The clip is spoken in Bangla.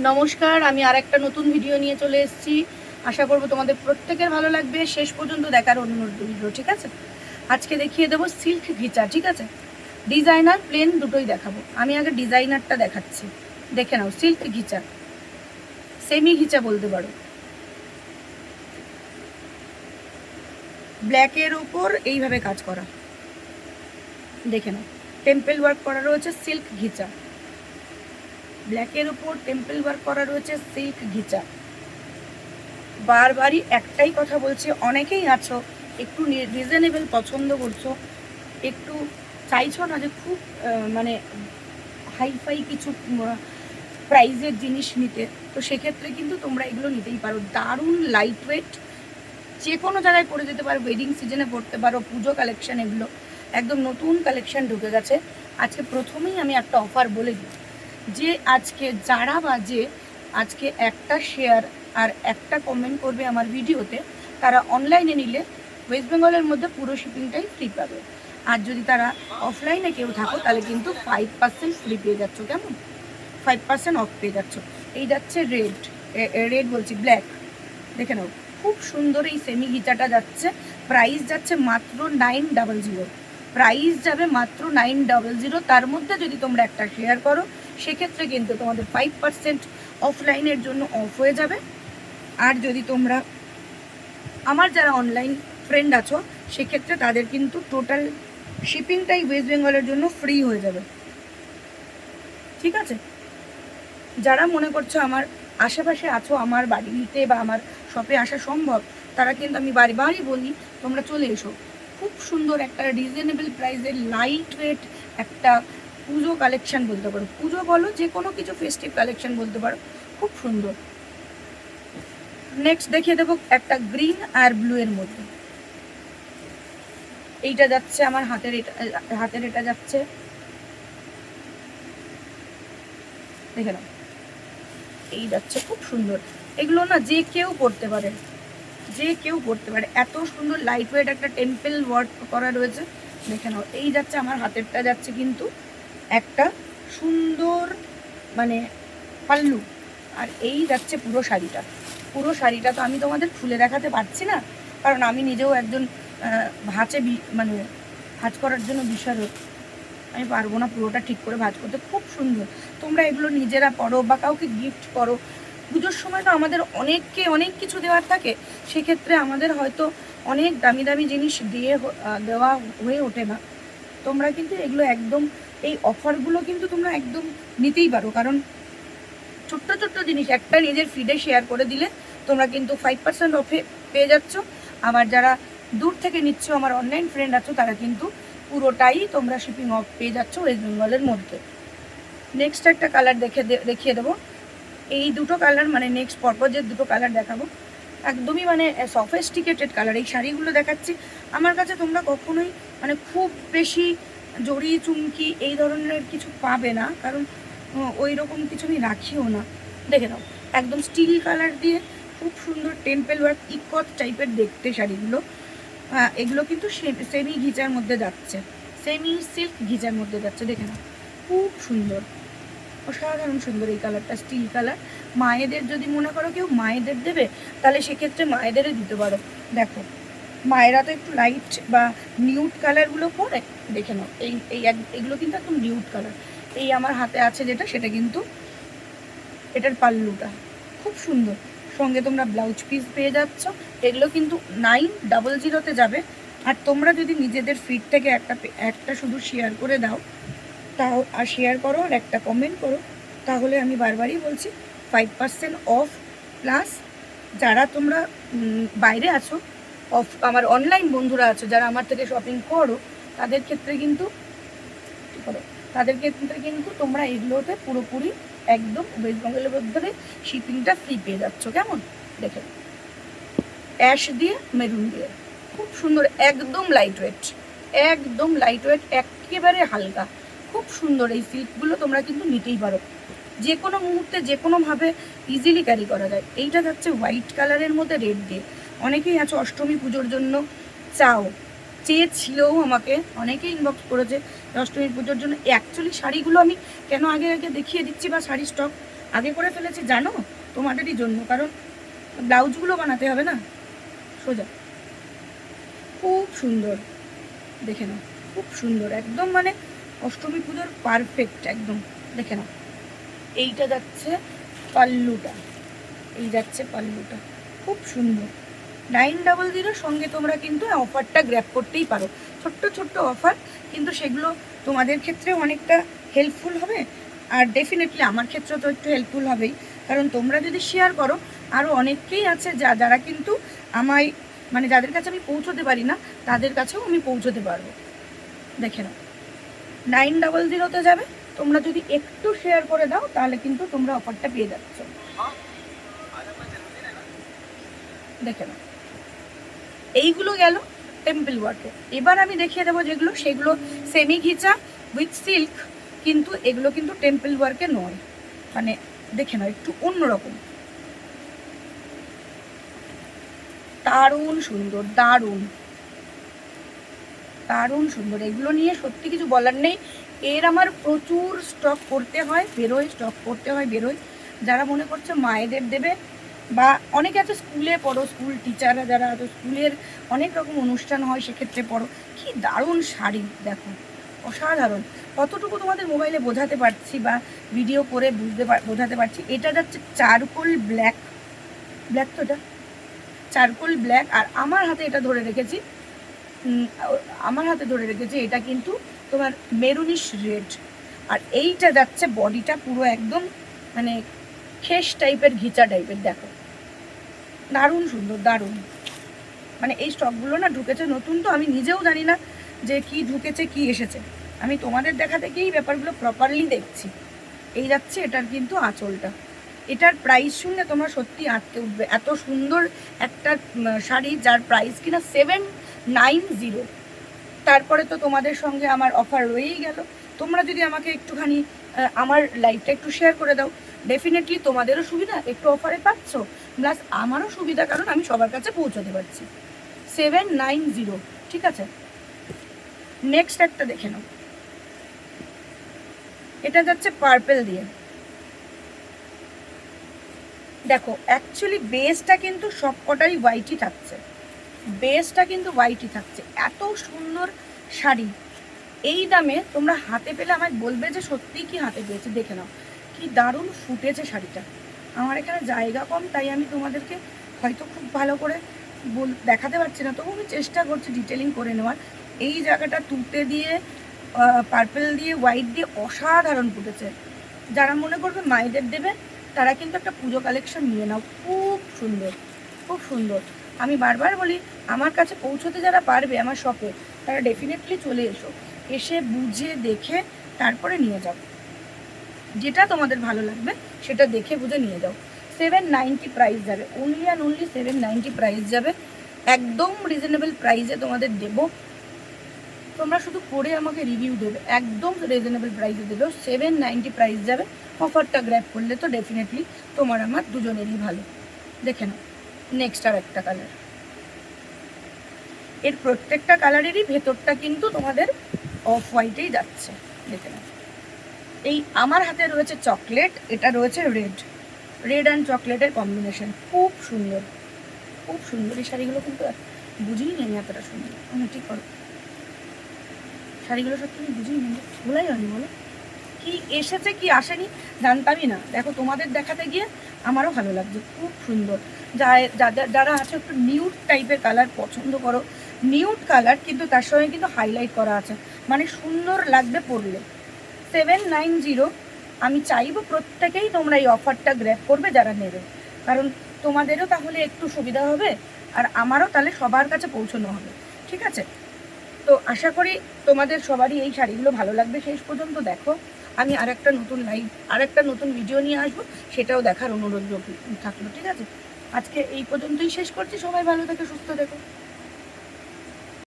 নমস্কার, আমি আরেকটা নতুন ভিডিও নিয়ে চলে এসেছি। আশা করব তোমাদের প্রত্যেকের ভালো লাগবে। শেষ পর্যন্ত দেখার অনুরোধ রইল, ঠিক আছে? আজকে দেখিয়ে দেবো সিল্ক ঘিচা, ঠিক আছে? ডিজাইনার প্লেন দুটোই দেখাবো। আমি আগে ডিজাইনারটা দেখাচ্ছি, দেখে নাও। সিল্ক ঘিচা, সেমি ঘিচা বলতে পারো। ব্ল্যাকের ওপর এইভাবে কাজ করা, দেখে নাও। টেম্পল ওয়ার্ক করা রয়েছে সিল্ক ঘিচা, ব্ল্যাকের ওপর টেম্পল ওয়ার্ক করা রয়েছে সিল্ক ঘিচা। বারবারই একটাই কথা বলছি, অনেকেই আছো একটু রিজনেবল পছন্দ করছো, একটু চাইছো না যে খুব মানে হাইফাই কিছু প্রাইজের জিনিস নিতে। তো সেক্ষেত্রে কিন্তু তোমরা এগুলো নিতেই পারো। দারুণ লাইট ওয়েট, যে কোনো জায়গায় পরে যেতে পারো, ওয়েডিং সিজনে পরতে পারো, পুজো কালেকশন। এগুলো একদম নতুন কালেকশন ঢুকে গেছে। আজকে প্রথমেই আমি একটা অফার বলে দিই যে আজকে যারা বাজে আজকে একটা শেয়ার আর একটা কমেন্ট করবে আমার ভিডিওতে, তারা অনলাইনে নিলে ওয়েস্ট বেঙ্গলের মধ্যে পুরো শিপিংটাই ফ্রি পাবে। আর যদি তারা অফলাইনে কেউ থাকো তাহলে কিন্তু 5% ফ্রি পেয়ে যাচ্ছ। কেমন? 5% অফ পেয়ে যাচ্ছ। এই যাচ্ছে রেড, রেড বলছি ব্ল্যাক, দেখে নাও। খুব সুন্দর এই সেমি ঘিচাটা যাচ্ছে। প্রাইস যাচ্ছে মাত্র 900। প্রাইস যাবে মাত্র 900। তার মধ্যে যদি তোমরা একটা শেয়ার করো সেক্ষেত্রে কিন্তু তোমাদের 5% অফলাইনের জন্য অফ হয়ে যাবে। আর যদি তোমরা আমার যারা অনলাইন ফ্রেন্ড আছো সেক্ষেত্রে তাদের কিন্তু টোটাল শিপিংটাই ওয়েস্ট বেঙ্গলের জন্য ফ্রি হয়ে যাবে, ঠিক আছে? যারা মনে করছো আমার আশেপাশে আছো, আমার বাড়িতে বা আমার শপে আসা সম্ভব, তারা কিন্তু আমি বারবারই বলি তোমরা চলে এসো। খুব সুন্দর একটা রিজনেবল প্রাইসের লাইট ওয়েট একটা পুজো কালেকশন বলতে পারো, পুজো বলো, যে কোনো কিছু ফেস্টিভ কালেকশন বলতে পারো। খুব সুন্দর। নেক্সট দেখিয়ে দেবো একটা গ্রিন আর ব্লু এর মধ্যে। এইটা যাচ্ছে আমার হাতের, এটা যাচ্ছে, দেখে নাও। এই যাচ্ছে খুব সুন্দর। এগুলো না যে কেউ পড়তে পারে, যে কেউ পড়তে পারে। এত সুন্দর লাইট ওয়েট একটা টেম্পল ওয়ার্ক করা রয়েছে, দেখে নাও। এই যাচ্ছে আমার হাতেরটা, যাচ্ছে কিন্তু একটা সুন্দর মানে পাল্লু। আর এই যাচ্ছে পুরো শাড়িটা। পুরো শাড়িটা তো আমি তোমাদের খুলে দেখাতে পারছি না, কারণ আমি নিজেও একজন ভাঁজে মানে ভাঁজ করার জন্য বিশারদ। আমি পারবো না পুরোটা ঠিক করে ভাঁজ করতে। খুব সুন্দর। তোমরা এগুলো নিজেরা পরো বা কাউকে গিফট করো। পুজোর সময় তো আমাদের অনেককে অনেক কিছু দেওয়ার থাকে, সেক্ষেত্রে আমাদের হয়তো অনেক দামি দামি জিনিস দেওয়া হয়ে ওঠে না। তোমরা কিন্তু এগুলো একদম, এই অফারগুলো কিন্তু তোমরা একদম নিতেই পারো, কারণ ছোট্ট ছোট্ট জিনিস একটা নিজের ফিডে শেয়ার করে দিলে তোমরা কিন্তু 5% অফে পেয়ে যাচ্ছ। আমার যারা দূর থেকে নিচ্ছ, আমার অনলাইন ফ্রেন্ড আছো, তারা কিন্তু পুরোটাই তোমরা শিপিং অফ পেয়ে যাচ্ছ ওয়েস্ট বেঙ্গলের মধ্যে। নেক্সট একটা কালার দেখিয়ে দেবো। এই দুটো কালার মানে নেক্সট পরপর যে দুটো কালার দেখাবো একদমই মানে সফিস্টিকেটেড কালার। এই শাড়িগুলো দেখাচ্ছি, আমার কাছে তোমরা কখনোই মানে খুব বেশি জড়ি চুমকি এই ধরনের কিছু পাবে না, কারণ ওই রকম কিছু আমি রাখিও না। দেখে নাও, একদম স্টিল কালার দিয়ে খুব সুন্দর টেম্পল ওয়ার্ক ইকট টাইপের দেখতে শাড়িগুলো। এগুলো কিন্তু সেমি ঘিচার মধ্যে যাচ্ছে, সেমি সিল্ক ঘিচার মধ্যে যাচ্ছে। দেখে নাও, খুব সুন্দর, অসাধারণ সুন্দর এই কালারটা, স্টিল কালার। মায়েদের যদি মনে করো কেউ মায়েদের দেবে, তাহলে সেক্ষেত্রে মায়েদেরই দিতে পারো। দেখো, মায়েরা তো একটু লাইট বা নিউড কালারগুলো পরে। দেখে নাও, এইগুলো কিন্তু একদম নিউড কালার। এই আমার হাতে আছে যেটা, সেটা কিন্তু এটার পাল্লুটা খুব সুন্দর। সঙ্গে তোমরা ব্লাউজ পিস পেয়ে যাচ্ছ। এগুলো কিন্তু 900 যাবে। আর তোমরা যদি নিজেদের ফিড থেকে একটা শুধু শেয়ার করে দাও, তাও আর শেয়ার করো আর একটা কমেন্ট করো, তাহলে আমি বারবারই বলছি 5% অফ প্লাস। যারা তোমরা বাইরে আছো, আমার অনলাইন বন্ধুরা আছো, যারা আমার থেকে শপিং করো, তাদের ক্ষেত্রে কিন্তু তোমরা এগুলোতে পুরোপুরি একদম ওয়েস্ট বেঙ্গলের মধ্যে শিপিংটা ফ্রি পেয়ে যাচ্ছ। কেমন? দেখে, অ্যাশ দিয়ে মেরুন দিয়ে, খুব সুন্দর, একদম লাইট ওয়েট, একদম লাইট ওয়েট, একেবারে হালকা, খুব সুন্দর। এই সিল্কগুলো তোমরা কিন্তু নিতেই পারো, যে কোনো মুহূর্তে যে কোনোভাবে ইজিলি ক্যারি করা যায়। এইটা যাচ্ছে হোয়াইট কালারের মধ্যে রেড দিয়ে। অনেকেই আছো অষ্টমী পুজোর জন্য চাও চেয়েছিলও আমাকে, অনেকেই ইনবক্স করেছে অষ্টমী পুজোর জন্য। অ্যাকচুয়ালি শাড়িগুলো আমি কেন আগে আগে দেখিয়ে দিচ্ছি বা শাড়ি স্টক আগে করে ফেলেছি জানো? তোমাদেরই জন্য, কারণ ব্লাউজগুলো বানাতে হবে না। সোজা খুব সুন্দর, দেখে নাও, খুব সুন্দর একদম, মানে অষ্টমী পুজোর পারফেক্ট একদম। দেখে নাও, এইটা যাচ্ছে পাল্লুটা, এই যাচ্ছে পাল্লুটা, খুব সুন্দর। 900 সঙ্গে তোমরা কিন্তু অফারটা গ্র্যাব করতেই পারো। ছোট্ট ছোট্ট অফার, কিন্তু সেগুলো তোমাদের ক্ষেত্রেও অনেকটা হেল্পফুল হবে, আর ডেফিনেটলি আমার ক্ষেত্রেও তো একটু হেল্পফুল হবেই, কারণ তোমরা যদি শেয়ার করো আরও অনেকেই আছে যারা কিন্তু আমায়, মানে যাদের কাছে আমি পৌঁছতে পারি না তাদের কাছেও আমি পৌঁছতে পারবো। দেখে নাও, 900 যাবে, তোমরা যদি একটু শেয়ার করে দাও তাহলে কিন্তু তোমরা অফারটা পেয়ে যাচ্ছ। দেখে নাও, এইগুলো গেল টেম্পল ওয়ার্কে। এবার আমি দেখিয়ে দেবো যেগুলো, সেগুলো সেমি ঘিচা উইথ সিল্ক, কিন্তু এগুলো কিন্তু টেম্পল ওয়ার্কে নয়, মানে দেখে নাও একটু অন্যরকম, দারুণ সুন্দর, দারুণ দারুণ সুন্দর। এগুলো নিয়ে সত্যি কিছু বলার নেই। এর আমার প্রচুর স্টক করতে হয়, বেরোয়, স্টক করতে হয়, বেরোয়। যারা মনে করছে মায়েদের দেবে, বা অনেকে আছে স্কুলে পড়ো, স্কুল টিচাররা যারা, তো স্কুলের অনেক রকম অনুষ্ঠান হয় সেক্ষেত্রে পড়ো। কি দারুণ শাড়ি দেখো, অসাধারণ। কতটুকু তোমাদের মোবাইলে বোঝাতে পারছি বা ভিডিও করে বোঝাতে পারছি। এটা যাচ্ছে চারকোল ব্ল্যাক, ব্ল্যাক তো এটা চারকোল ব্ল্যাক, আর আমার হাতে এটা ধরে রেখেছি, এটা কিন্তু তোমার মেরুনিশ রেড। আর এইটা যাচ্ছে বডিটা পুরো একদম মানে খেস টাইপের, ঘিচা টাইপের, দেখো দারুণ সুন্দর, দারুণ। মানে এই স্টকগুলো না ঢুকেছে নতুন, তো আমি নিজেও জানি না যে কি ঢুকেছে কি এসেছে, আমি তোমাদের দেখা থেকেই ব্যাপারগুলো প্রপারলি দেখছি। এই যাচ্ছে এটার কিন্তু আঁচলটা, এটার প্রাইস শুনলে তোমরা সত্যি আটকে উঠবে। এত সুন্দর একটা শাড়ি যার প্রাইস কিনা 790। তারপরে তো তোমাদের সঙ্গে আমার অফার রয়েই গেল। তোমরা যদি আমাকে একটুখানি আমার লাইভটা একটু শেয়ার করে দাও, ডেফিনেটলি তোমাদেরও সুবিধা, একটু অফারে পাচ্ছ, প্লাস আমারও সুবিধা, কারণ আমি সবার কাছে পৌঁছতে পারছি। 790, ঠিক আছে। নেক্সট একটা দেখে নাও, এটা যাচ্ছে পার্পেল দিয়ে। দেখো অ্যাকচুয়ালি বেসটা কিন্তু সব কটারই হোয়াইটই থাকছে, বেসটা কিন্তু হোয়াইটই থাকছে। এত সুন্দর শাড়ি এই দামে তোমরা হাতে পেলে আমায় বলবে যে সত্যিই কি হাতে পেয়েছে। দেখে নাও কি দারুণ ফুটেছে শাড়িটা। আমার এখানে জায়গা কম, তাই আমি তোমাদেরকে হয়তো খুব ভালো করে দেখাতে পারছি না, তবু আমি চেষ্টা করছি ডিটেলিং করে নেওয়ার। এই জায়গাটা তুতে দিয়ে, পার্পেল দিয়ে, হোয়াইট দিয়ে অসাধারণ ফুটেছে। যারা মনে করবে মায়েদের দেবে তারা কিন্তু একটা পুজো কালেকশন নিয়ে নাও, খুব সুন্দর, খুব সুন্দর। আমি বারবার বলি, আমার কাছে পৌঁছতে যারা পারবে আমার শপে, তারা ডেফিনেটলি চলে এসো, এসে বুঝে দেখে তারপরে নিয়ে যাও। যেটা তোমাদের ভালো লাগবে সেটা দেখে বুঝে নিয়ে যাও। 790 প্রাইস যাবে, অনলি অ্যান্ড অনলি 790 প্রাইস যাবে, একদম রিজনেবল প্রাইসে তোমাদের দেবো। তোমরা শুধু পরে আমাকে রিভিউ দেবে, একদম রিজনেবল প্রাইসে দেবে। 790 প্রাইস যাবে। অফারটা গ্র্যাব করলে তো ডেফিনেটলি তোমার আমার দুজনেরই ভালো। দেখে নাও নেক্সট আর একটা কালার, এর প্রত্যেকটা কালারেরই ভেতরটা কিন্তু তোমাদের অফ হোয়াইটেই যাচ্ছে। দেখে নাও, এই আমার হাতে রয়েছে চকলেট, এটা রয়েছে রেড, রেড অ্যান্ড চকলেটের কম্বিনেশন, খুব সুন্দর, খুব সুন্দর। এই শাড়িগুলো কিন্তু বুঝিনি আমি এতটা সুন্দর। ঠিক করো, শাড়িগুলো সত্যি আমি বুঝিনি, ভুলাই হয়নি। বলো কি এসেছে কি আসেনি জানতামই না। দেখো তোমাদের দেখাতে গিয়ে আমারও ভালো লাগছে, খুব সুন্দর। যারা আছে একটু নিউড টাইপের কালার পছন্দ করো, নিউড কালার কিন্তু তার সঙ্গে কিন্তু হাইলাইট করা আছে, মানে সুন্দর লাগবে পরলে। 790। আমি চাইবো প্রত্যেকেই তোমরা এই অফারটা গ্র্যাব করবে যারা নেবে, কারণ তোমাদেরও তাহলে একটু সুবিধা হবে, আর আমারও তাহলে সবার কাছে পৌঁছানো হবে। ঠিক আছে, তো আশা করি তোমাদের সবারই এই শাড়িগুলো ভালো লাগবে। শেষ পর্যন্ত দেখো, আমি আরেকটা নতুন লাইভ, আরেকটা নতুন ভিডিও নিয়ে আসবো, সেটাও দেখার অনুরোধ থাকলো। ঠিক আছে, আজকে এই পর্যন্তই শেষ করছি। সবাই ভালো থেকো, সুস্থ থেকো।